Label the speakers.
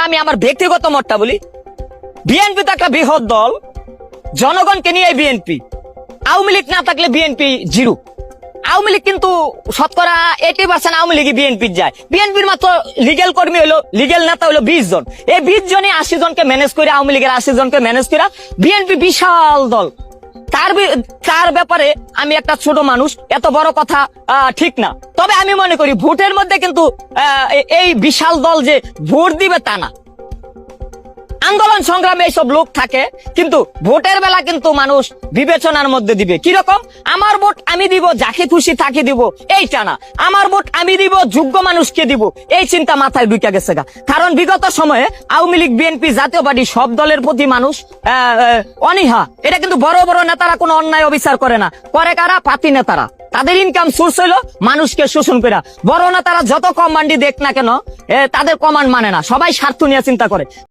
Speaker 1: আমি আমার ব্যক্তিগত মতটা বলি, বিএনপি তো একটা বৃহৎ দল, জনগণকে নিয়ে বিএনপি। আওয়ামী লীগ না থাকলে বিএনপি জিরো। আওয়ামী লীগ কিন্তু শতকরা 80% আওয়ামী লীগ বিএনপির যায়। বিএনপির মাত্র লিগেল কর্মী হলো, লিগেল নেতা হলো 20 জন। এই 20 জনে 80 জনকে ম্যানেজ করে, আওয়ামী লীগের 80 জনকে ম্যানেজ করে বিএনপি বিশাল দল। তার ব্যাপারে আমি একটা ছোট মানুষ, এত বড় কথা ঠিক না। তবে আমি মনে করি ভোটের মধ্যে কিন্তু এই বিশাল দল যে ভোট দিবে তা না। আন্দোলন সংগ্রামে এইসব লোক থাকে, কিন্তু ভোটের বেলা কিন্তু মানুষ বিবেচনার মধ্যে দিবে। কিরকম? আমার ভোট আমি দিব যাকে খুশি তাকে দিব, এইটা না। আমার ভোট আমি দিব যোগ্য মানুষকে দিব, এই চিন্তা মাথায় ঢুকে গেছে গা। কারণ বিগত সময়ে আওয়ামী লীগ, বিএনপি, জাতীয় পার্টি সব দলের প্রতি মানুষ অনীহা। এটা কিন্তু বড় বড় নেতারা কোনো অন্যায় অবিচার করে না, করে কারা? পাতি নেতারা। তাদের ইনকাম সোর্স হইলো মানুষকে শোষণ করা। বড় নেতারা যত কমান্ডই দেখ না কেন, তাদের কমান্ড মানে না, সবাই স্বার্থ নিয়ে চিন্তা করে।